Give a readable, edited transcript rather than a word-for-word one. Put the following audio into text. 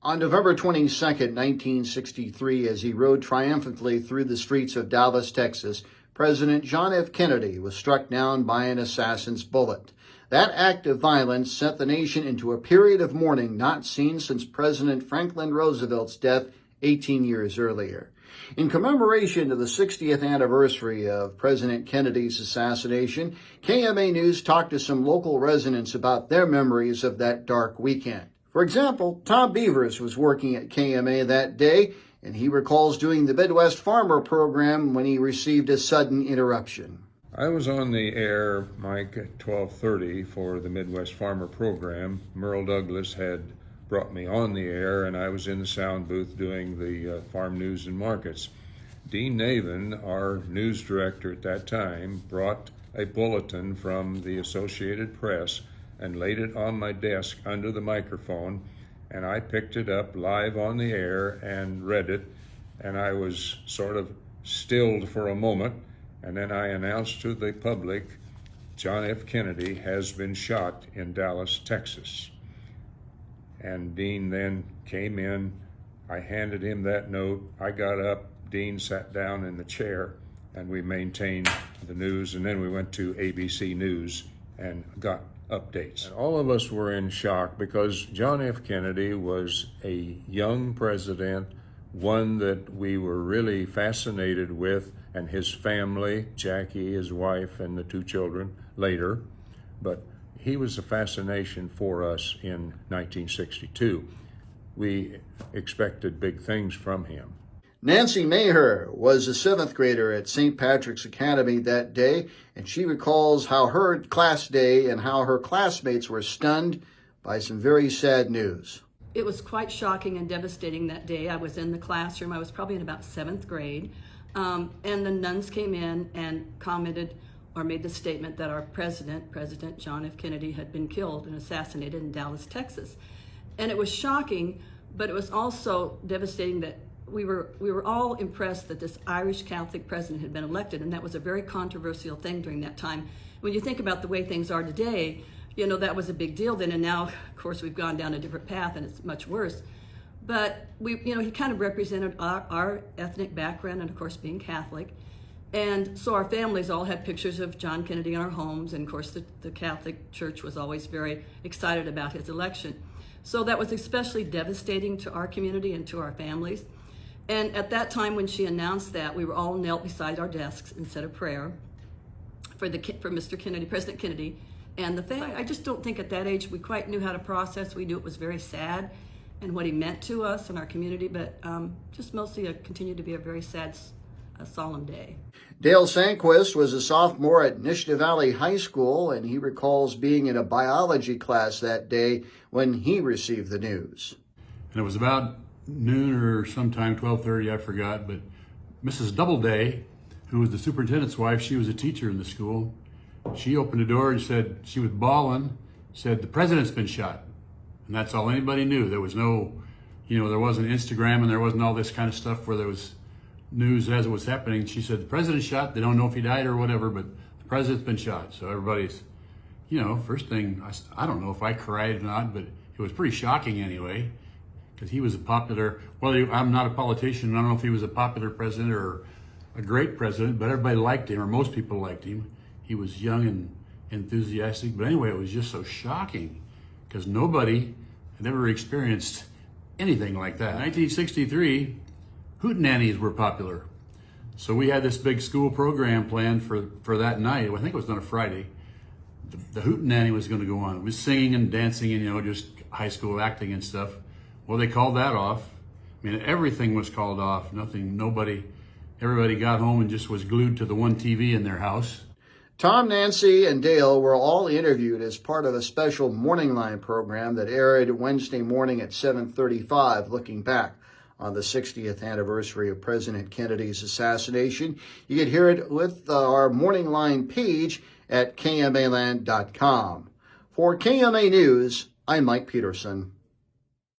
On November 22nd, 1963, as he rode triumphantly through the streets of Dallas, Texas, President John F. Kennedy was struck down by an assassin's bullet. That act of violence sent the nation into a period of mourning not seen since President Franklin Roosevelt's death 18 years earlier. In commemoration of the 60th anniversary of President Kennedy's assassination, KMA News talked to some local residents about their memories of that dark weekend. For example, Tom Beavers was working at KMA that day, and he recalls doing the Midwest Farmer program when he received a sudden interruption. I was on the air, Mike, at 12:30 for the Midwest Farmer program. Merle Douglas had brought me on the air, and I was in the sound booth doing the farm news and markets. Dean Navin, our news director at that time, brought a bulletin from the Associated Press and laid it on my desk under the microphone, and I picked it up live on the air and read it, and I was sort of stilled for a moment, and then I announced to the public, John F. Kennedy has been shot in Dallas, Texas. And Dean then came in, I handed him that note, I got up, Dean sat down in the chair, and we maintained the news, and then we went to ABC News and got updates. And all of us were in shock because John F. Kennedy was a young president, one that we were really fascinated with, and his family, Jackie, his wife, and the two children later. But he was a fascination for us in 1962. We expected big things from him. Nancy Maher was a 7th grader at St. Patrick's Academy that day, and she recalls how her class day and how her classmates were stunned by some very sad news. It was quite shocking and devastating that day. I was in the classroom. I was probably in about 7th grade, and the nuns came in and commented or made the statement that our President John F. Kennedy, had been killed and assassinated in Dallas, Texas. And it was shocking, but it was also devastating that we were all impressed that this Irish Catholic president had been elected, and that was a very controversial thing during that time. When you think about the way things are today, you know, that was a big deal then, and now, of course, we've gone down a different path and it's much worse. But he kind of represented our ethnic background, and of course, being Catholic. And so our families all had pictures of John Kennedy in our homes, and of course, the Catholic Church was always very excited about his election. So that was especially devastating to our community and to our families. And at that time when she announced that, we were all knelt beside our desks and said a prayer for Mr. Kennedy, President Kennedy, and the family. I just don't think at that age we quite knew how to process. We knew it was very sad and what he meant to us and our community, but just mostly it continued to be a very sad, solemn day. Dale Sanquist was a sophomore at Nishna Valley High School, and he recalls being in a biology class that day when he received the news. And it was about noon or sometime, 12:30, I forgot, but Mrs. Doubleday, who was the superintendent's wife, she was a teacher in the school. She opened the door and said, she was bawling, said, the president's been shot. And that's all anybody knew. There was no, there wasn't Instagram and there wasn't all this kind of stuff where there was news as it was happening. She said, the president's shot. They don't know if he died or whatever, but the president's been shot. So everybody's, first thing, I don't know if I cried or not, but it was pretty shocking anyway. Because he was a popular, I'm not a politician, I don't know if he was a popular president or a great president, but everybody liked him, or most people liked him. He was young and enthusiastic, but anyway, it was just so shocking because nobody had ever experienced anything like that. In 1963, hootenannies were popular. So we had this big school program planned for that night. I think it was on a Friday. The hootenanny was going to go on. It was singing and dancing and, just high school acting and stuff. Well, they called that off. I mean, everything was called off. Everybody got home and just was glued to the one TV in their house. Tom, Nancy, and Dale were all interviewed as part of a special Morning Line program that aired Wednesday morning at 7:35, looking back on the 60th anniversary of President Kennedy's assassination. You can hear it with our Morning Line page at kmaland.com. For KMA News, I'm Mike Peterson.